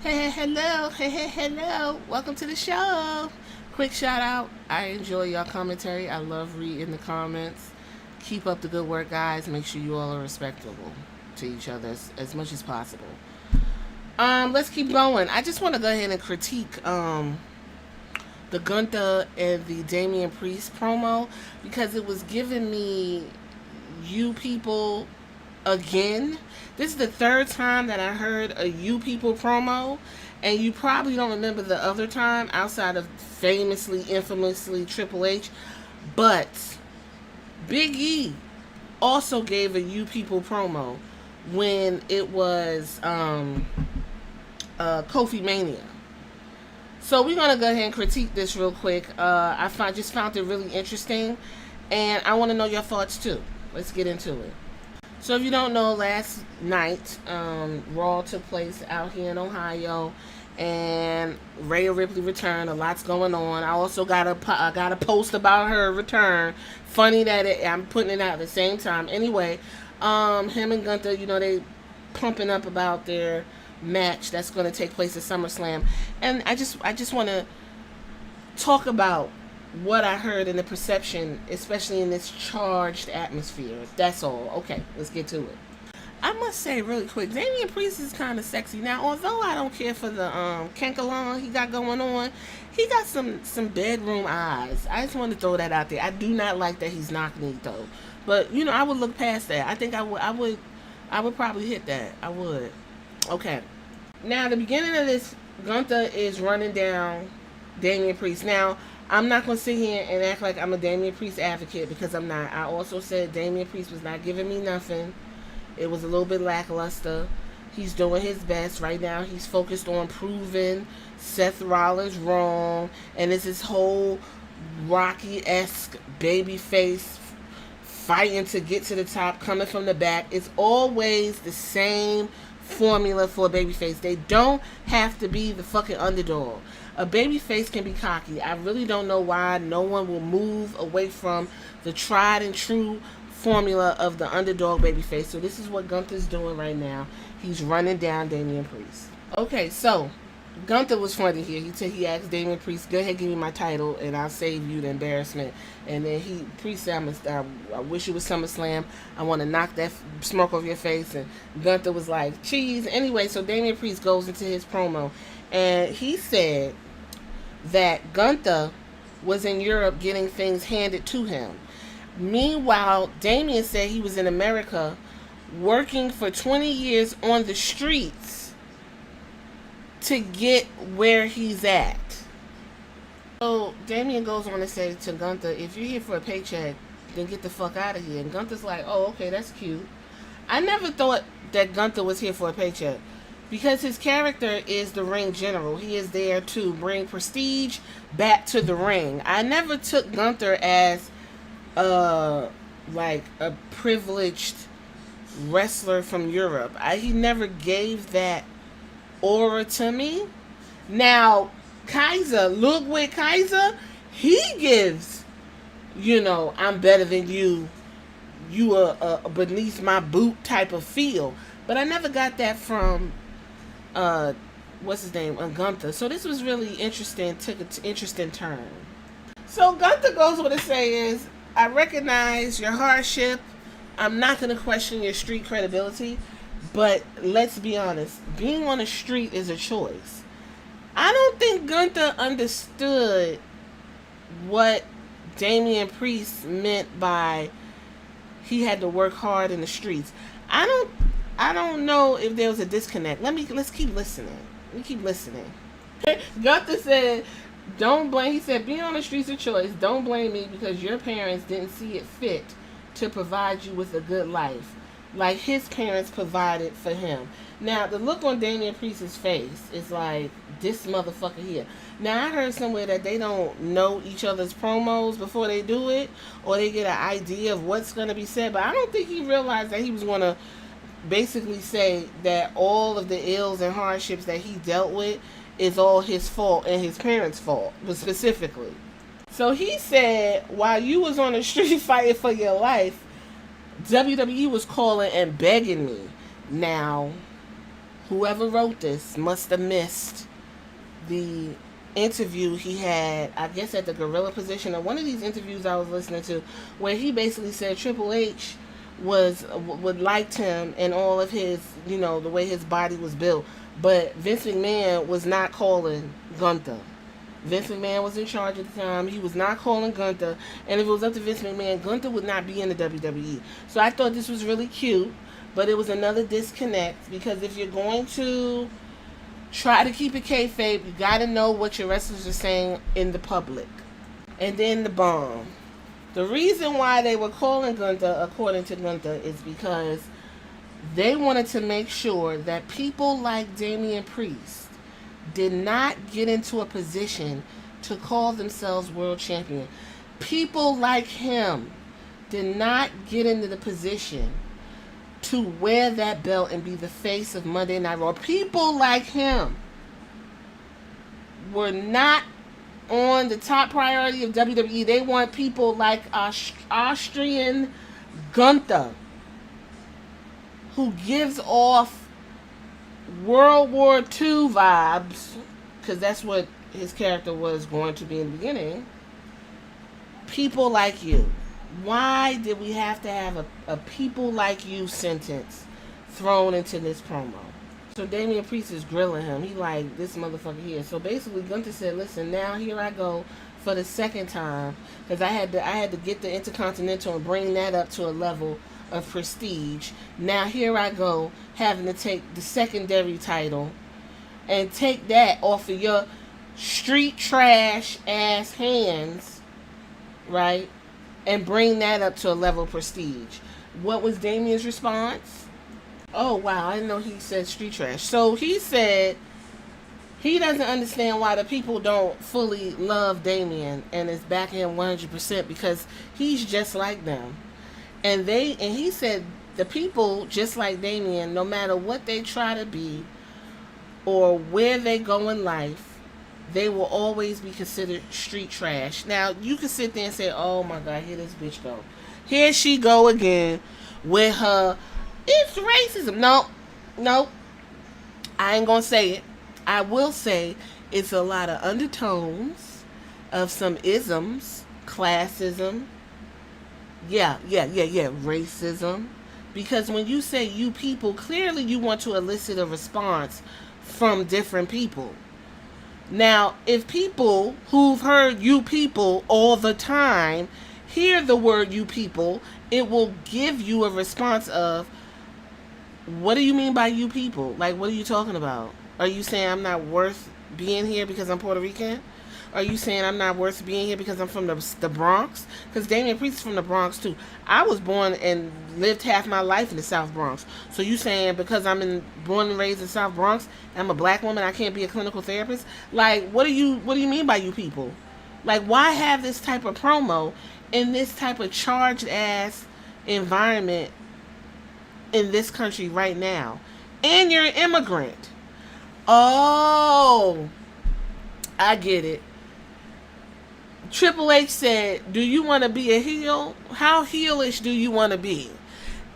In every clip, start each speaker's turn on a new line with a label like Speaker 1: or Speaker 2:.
Speaker 1: Hello. Welcome to the show. Quick shout out. I enjoy y'all commentary. I love reading the comments. Keep up the good work, guys. Make sure you all are respectable to each other as much as possible. Let's keep going. I just want to go ahead and critique the Gunther and the Damian Priest promo because it was giving me you people again. This is the third time that I heard a You People promo, and you probably don't remember the other time outside of famously, infamously Triple H. But Big E also gave a You People promo when it was Kofi Mania. So we're gonna go ahead and critique this real quick. Just found it really interesting, and I want to know your thoughts too. Let's get into it. So if you don't know, last night Raw took place out here in Ohio, and Rhea Ripley returned. A lot's going on. I also got a post about her return. Funny that I'm putting it out at the same time. Anyway, him and Gunther, they pumping up about their match that's going to take place at SummerSlam, and I just want to talk about what I heard in the perception, especially in this charged atmosphere. That's all. Okay, let's get to it. I must say really quick, Damian Priest is kind of sexy. Now, although I don't care for the Kenkalon he got going on, he got some bedroom eyes. I just want to throw that out there. I do not like that he's knock-kneed though, but I would look past that. I think I would probably hit that. I would. Okay. Now, the beginning of this, Gunther is running down Damian Priest. Now, I'm not going to sit here and act like I'm a Damian Priest advocate because I'm not. I also said Damian Priest was not giving me nothing. It was a little bit lackluster. He's doing his best right now. He's focused on proving Seth Rollins wrong. And it's this whole Rocky-esque babyface fighting to get to the top, coming from the back. It's always the same formula for a babyface. They don't have to be the fucking underdog. A babyface can be cocky. I really don't know why no one will move away from the tried and true formula of the underdog babyface. So this is what Gunther's doing right now. He's running down Damian Priest. Okay, so Gunther was funny here. He asked Damian Priest, "Go ahead, give me my title, and I'll save you the embarrassment." And then Priest said, "I wish it was SummerSlam. I want to knock that smoke off your face." And Gunther was like, "Cheese." Anyway, so Damian Priest goes into his promo, and he said that Gunther was in Europe getting things handed to him. Meanwhile, Damian said he was in America working for 20 years on the streets to get where he's at. So Damian goes on to say to Gunther, "If you're here for a paycheck, then get the fuck out of here." And Gunther's like, "Oh, okay, that's cute." I never thought that Gunther was here for a paycheck because his character is the ring general. He is there to bring prestige back to the ring. I never took Gunther as like a privileged wrestler from Europe. He never gave that aura to me. Now, Kaiser, Ludwig Kaiser, he gives, I'm better than you. You are beneath my boot type of feel. But I never got that from, what's his name, Gunther. So this was really interesting, took an interesting turn. So Gunther goes what to say is, "I recognize your hardship. I'm not going to question your street credibility. But let's be honest, being on the street is a choice." I don't think Gunther understood what Damian Priest meant by he had to work hard in the streets. I don't know if there was a disconnect. Let's keep listening. We keep listening. Gunther said, "Don't blame." He said, "Being on the streets is a choice. Don't blame me because your parents didn't see it fit to provide you with a good life like his parents provided for him." Now, the look on Damian Priest's face is like, this motherfucker here. Now, I heard somewhere that they don't know each other's promos before they do it, or they get an idea of what's going to be said, but I don't think he realized that he was going to basically say that all of the ills and hardships that he dealt with is all his fault and his parents' fault, specifically. So he said, while you was on the street fighting for your life, WWE was calling and begging me. Now, whoever wrote this must have missed the interview he had, I guess at the Gorilla Position, or one of these interviews I was listening to, where he basically said Triple H would liked him and all of his, the way his body was built, but Vince McMahon was not calling Gunther. Vince McMahon was in charge at the time. He was not calling Gunther, and if it was up to Vince McMahon, Gunther would not be in the WWE. So I thought this was really cute, but it was another disconnect, because if you're going to try to keep it kayfabe, you got to know what your wrestlers are saying in the public. And then the bomb. The reason why they were calling Gunther, according to Gunther, is because they wanted to make sure that people like Damian Priest did not get into a position to call themselves world champion. People like him did not get into the position to wear that belt and be the face of Monday Night Raw. People like him were not on the top priority of WWE. They want people like Austrian Gunther, who gives off World War II vibes, because that's what his character was going to be in the beginning. People like you. Why did we have to have a people like you sentence thrown into this promo? So Damian Priest is grilling him. He like, this motherfucker here. So basically Gunther said, listen, now here I go for the second time, because I had to get the Intercontinental and bring that up to a level of prestige. Now here I go, having to take the secondary title and take that off of your street trash ass hands, right? And bring that up to a level of prestige. What was Damian's response? Oh wow, I didn't know he said street trash. So he said he doesn't understand why the people don't fully love Damian and is backing him 100%, because he's just like them. And he said the people just like Damian, no matter what they try to be or where they go in life, they will always be considered street trash. Now, you can sit there and say, oh my God, here this bitch go. Here she go again with her, it's racism. Nope. I ain't gonna say it. I will say it's a lot of undertones of some isms, classism. Yeah, racism. Because when you say you people, clearly you want to elicit a response from different people. Now, if people who've heard you people all the time hear the word you people, it will give you a response of, what do you mean by you people? Like, what are you talking about? Are you saying I'm not worth being here because I'm Puerto Rican? Are you saying I'm not worth being here because I'm from the Bronx? Because Damian Priest is from the Bronx too. I was born and lived half my life in the South Bronx. So you saying because I'm born and raised in South Bronx, I'm a black woman, I can't be a clinical therapist? Like, what do you mean by you people? Like, why have this type of promo in this type of charged ass environment in this country right now? And you're an immigrant. Oh, I get it. Triple H said, do you want to be a heel? How heelish do you want to be?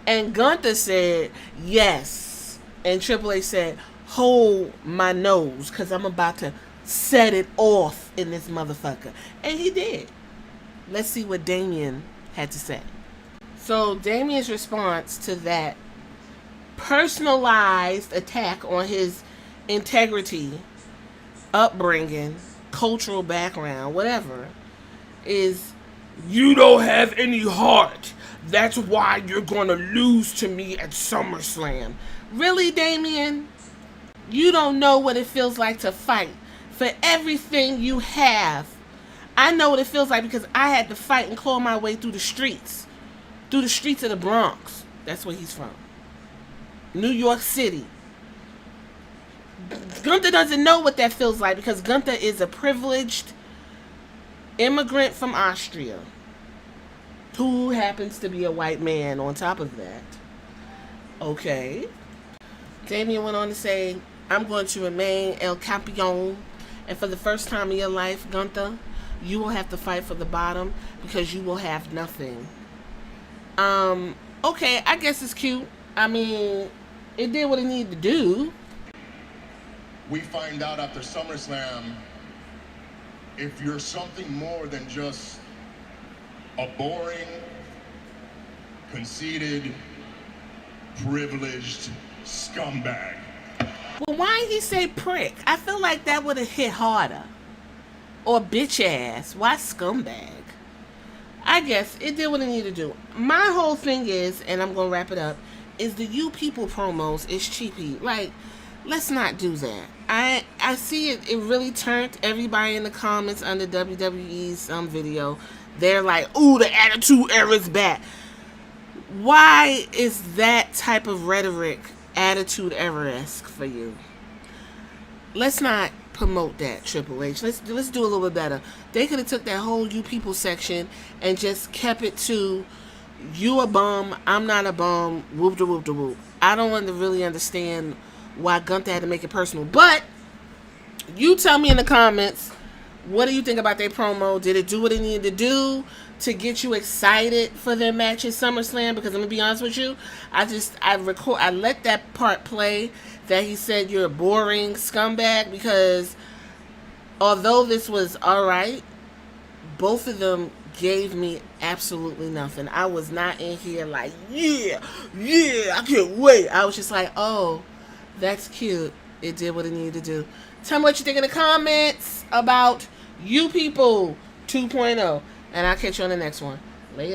Speaker 1: And Gunther said, yes. And Triple H said, hold my nose, because I'm about to set it off in this motherfucker. And he did. Let's see what Damian had to say. So Damian's response to that personalized attack on his integrity, upbringing, cultural background, whatever, is, you don't have any heart. That's why you're gonna lose to me at SummerSlam. Really, Damian? You don't know what it feels like to fight for everything you have. I know what it feels like because I had to fight and claw my way through the streets of the Bronx. That's where he's from. New York City. Gunther doesn't know what that feels like because Gunther is a privileged immigrant from Austria who happens to be a white man on top of that. Okay. Damian went on to say, I'm going to remain El Campeon, and for the first time in your life, Gunther, you will have to fight for the bottom because you will have nothing. Okay, I guess it's cute. I mean, it did what it needed to do.
Speaker 2: we find out after SummerSlam if you're something more than just a boring, conceited, privileged scumbag.
Speaker 1: Well, why didn't he say prick? I feel like that would have hit harder. Or bitch ass. Why scumbag? I guess it did what it needed to do. My whole thing is, and I'm gonna wrap it up, is the you people promos is cheapy. Like, let's not do that. I see it. It really turned everybody in the comments under WWE's video. They're like, "Ooh, the Attitude Era's back." Why is that type of rhetoric Attitude Era-esque for you? Let's not promote that, Triple H. Let's do a little bit better. They could have took that whole you people section and just kept it to you a bum, I'm not a bum, whoop de whoop de whoop. I don't want to really understand why Gunther had to make it personal. But you tell me in the comments, what do you think about their promo? Did it do what it needed to do to get you excited for their match at SummerSlam? Because I'm gonna be honest with you, I let that part play that he said you're a boring scumbag, because although this was alright, both of them gave me absolutely nothing. I was not in here like, yeah, I can't wait. I was just like, oh, that's cute. It did what it needed to do. Tell me what you think in the comments about You People 2.0, and I'll catch you on the next one.